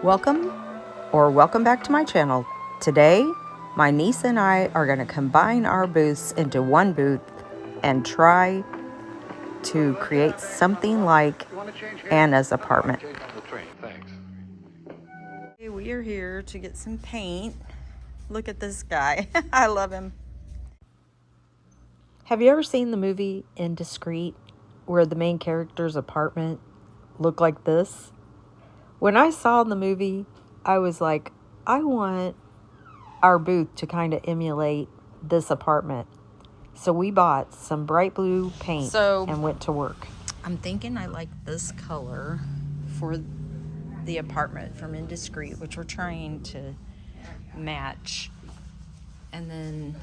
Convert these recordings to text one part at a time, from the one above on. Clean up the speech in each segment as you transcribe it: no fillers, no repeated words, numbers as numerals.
Welcome back to my channel. Today, my niece and I are going to combine our booths into one booth and try to create something like Anna's apartment. We are here to get some paint. Look at this guy. I love him. Have you ever seen the movie Indiscreet, where the main character's apartment looked like this? When I saw the movie, I was like, I want our booth to kind of emulate this apartment. So we bought some bright blue paint and went to work. I'm thinking I like this color for the apartment from Indiscreet, which we're trying to match. And then,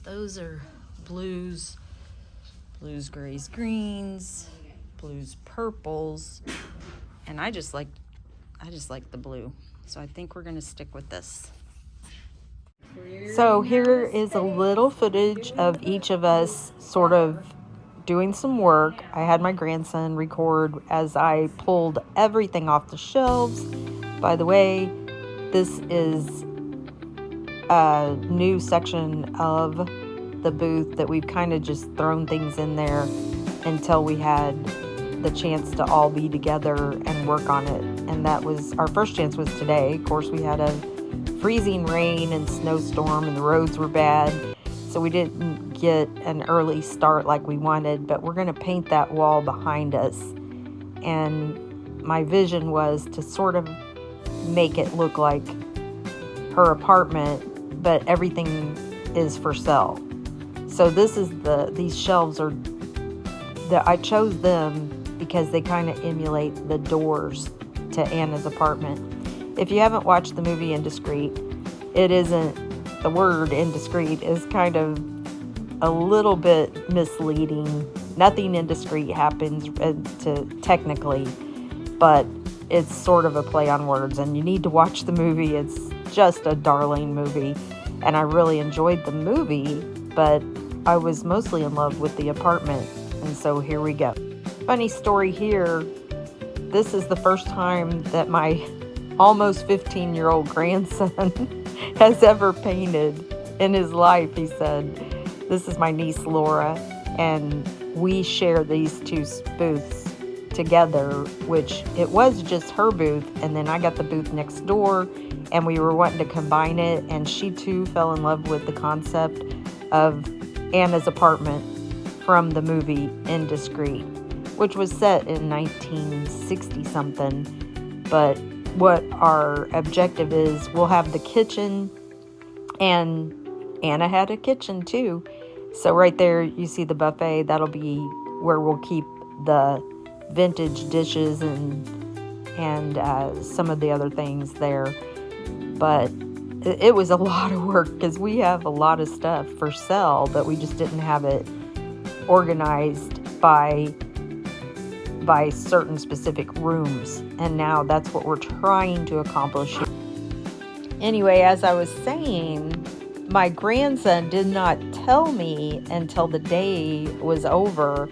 those are blues, grays, greens, blues, purples, and I just like the blue, so I think we're gonna stick with this. So here is a little footage of each of us sort of doing some work. I had my grandson record as I pulled everything off the shelves. By the way, this is a new section of the booth that we've kind of just thrown things in there until we had the chance to all be together and work on it. And that was our first chance was today. Of course, we had a freezing rain and snowstorm and the roads were bad, so we didn't get an early start like we wanted, but we're going to paint that wall behind us. And my vision was to sort of make it look like her apartment, but everything is for sale. So these shelves are I chose them because they kind of emulate the doors to Anna's apartment. If you haven't watched the movie Indiscreet, the word indiscreet is kind of a little bit misleading. Nothing indiscreet happens technically, but it's sort of a play on words, and you need to watch the movie. It's just a darling movie, and I really enjoyed the movie, but I was mostly in love with the apartment, and so here we go. Funny story here, this is the first time that my almost 15-year-old grandson has ever painted in his life. He said, this is my niece Laura, and we share these two booths together, which it was just her booth, and then I got the booth next door, and we were wanting to combine it, and she too fell in love with the concept of Anna's apartment from the movie Indiscreet, which was set in 1960 something. But what our objective is, we'll have the kitchen, and Anna had a kitchen too. So right there you see the buffet. That'll be where we'll keep the vintage dishes and some of the other things there. But it was a lot of work because we have a lot of stuff for sale, but we just didn't have it organized by certain specific rooms, and now that's what we're trying to accomplish. Anyway, as I was saying, my grandson did not tell me until the day was over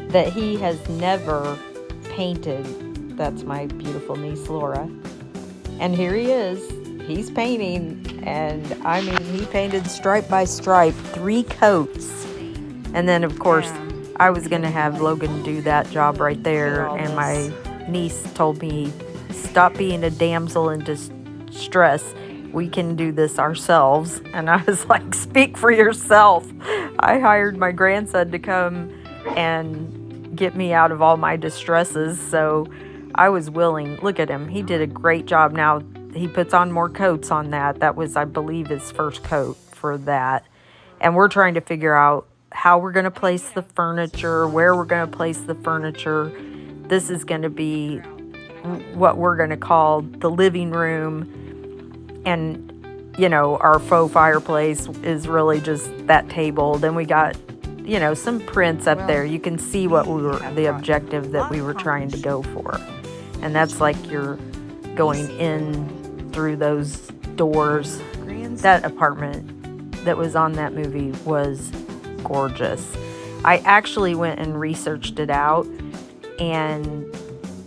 that he has never painted. That's my beautiful niece Laura, and here he is. He's painting, and I mean, he painted stripe by stripe, 3 coats, and then of course I was going to have Logan do that job right there, and my niece told me, stop being a damsel in distress. We can do this ourselves. And I was like, speak for yourself. I hired my grandson to come and get me out of all my distresses, so I was willing. Look at him. He did a great job. Now, he puts on more coats on that. That was, I believe, his first coat for that. And we're trying to figure out how we're going to place the furniture, where we're going to place the furniture. This is going to be what we're going to call the living room. And, our faux fireplace is really just that table. Then we got, some prints up there. You can see the objective that we were trying to go for. And that's like you're going in through those doors. That apartment that was on that movie was gorgeous. I actually went and researched it out, and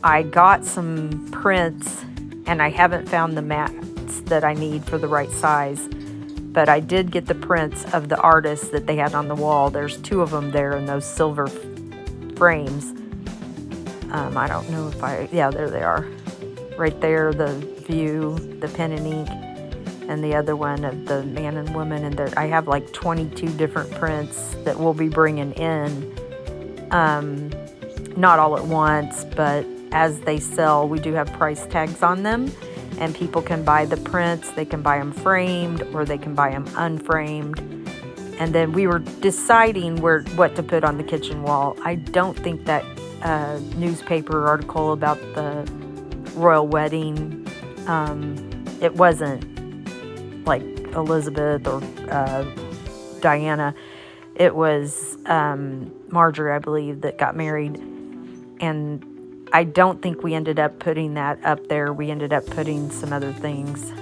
I got some prints, and I haven't found the mats that I need for the right size. But I did get the prints of the artists that they had on the wall. There's 2 of them there in those silver frames. I don't know if yeah, there they are. Right there, the view, the pen and ink, and the other one of the man and woman. And I have like 22 different prints that we'll be bringing in. Not all at once, but as they sell, we do have price tags on them. And people can buy the prints. They can buy them framed, or they can buy them unframed. And then we were deciding what to put on the kitchen wall. I don't think that newspaper article about the royal wedding, it wasn't like Elizabeth or Diana. It was Marjorie, I believe, that got married. And I don't think we ended up putting that up there. We ended up putting some other things.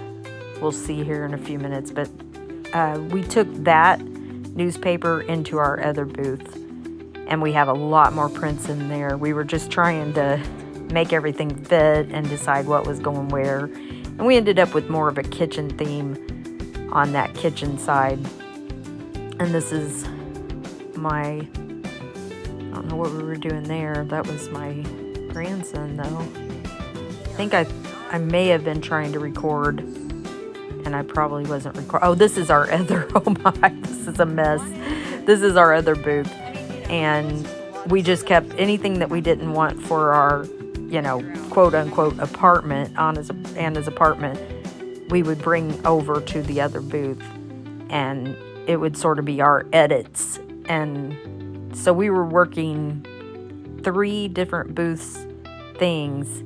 We'll see here in a few minutes. But we took that newspaper into our other booth, and we have a lot more prints in there. We were just trying to make everything fit and decide what was going where. And we ended up with more of a kitchen theme on that kitchen side. And this is I don't know what we were doing there. That was my grandson, though. I think I may have been trying to record, and I probably wasn't recording. Oh, this is our other, oh my, this is a mess. This is our other booth, and we just kept anything that we didn't want for our, quote unquote apartment, Anna's apartment, we would bring over to the other booth, and it would sort of be our edits. And so we were working 3 different booths things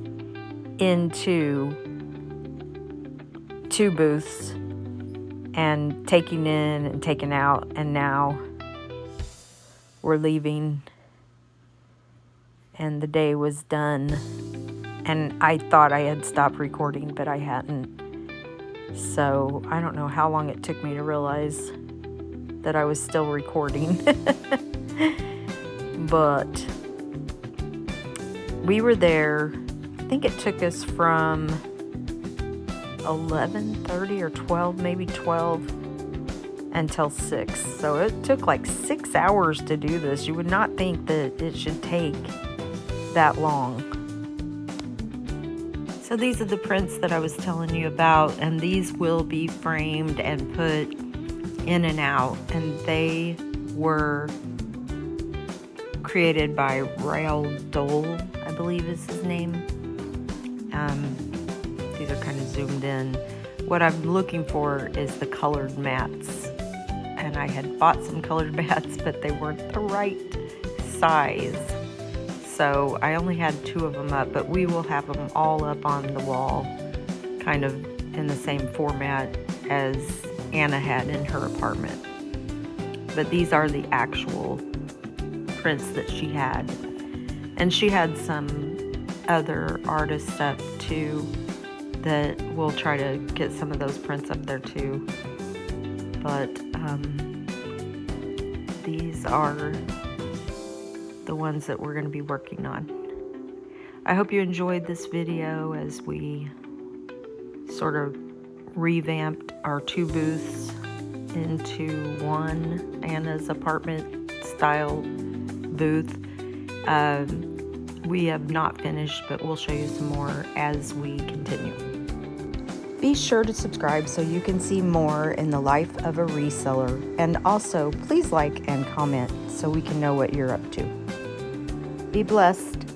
into 2 booths, and taking in and taking out, and now we're leaving, and the day was done. And I thought I had stopped recording, but I hadn't. So I don't know how long it took me to realize that I was still recording. But we were there, I think it took us from 11:30 or 12, maybe 12, until 6. So it took like 6 hours to do this. You would not think that it should take that long. So these are the prints that I was telling you about, and these will be framed and put in and out. And they were created by Raoul Dole, I believe is his name. These are kind of zoomed in. What I'm looking for is the colored mats. And I had bought some colored mats, but they weren't the right size. So I only had 2 of them up, but we will have them all up on the wall, kind of in the same format as Anna had in her apartment. But these are the actual prints that she had. And she had some other artist stuff too, that we'll try to get some of those prints up there too. But these are the ones that we're going to be working on. I hope you enjoyed this video as we sort of revamped our 2 booths into one Anna's apartment style booth. We have not finished, but we'll show you some more as we continue. Be sure to subscribe so you can see more in the life of a reseller. And also, please like and comment so we can know what you're up to. Be blessed.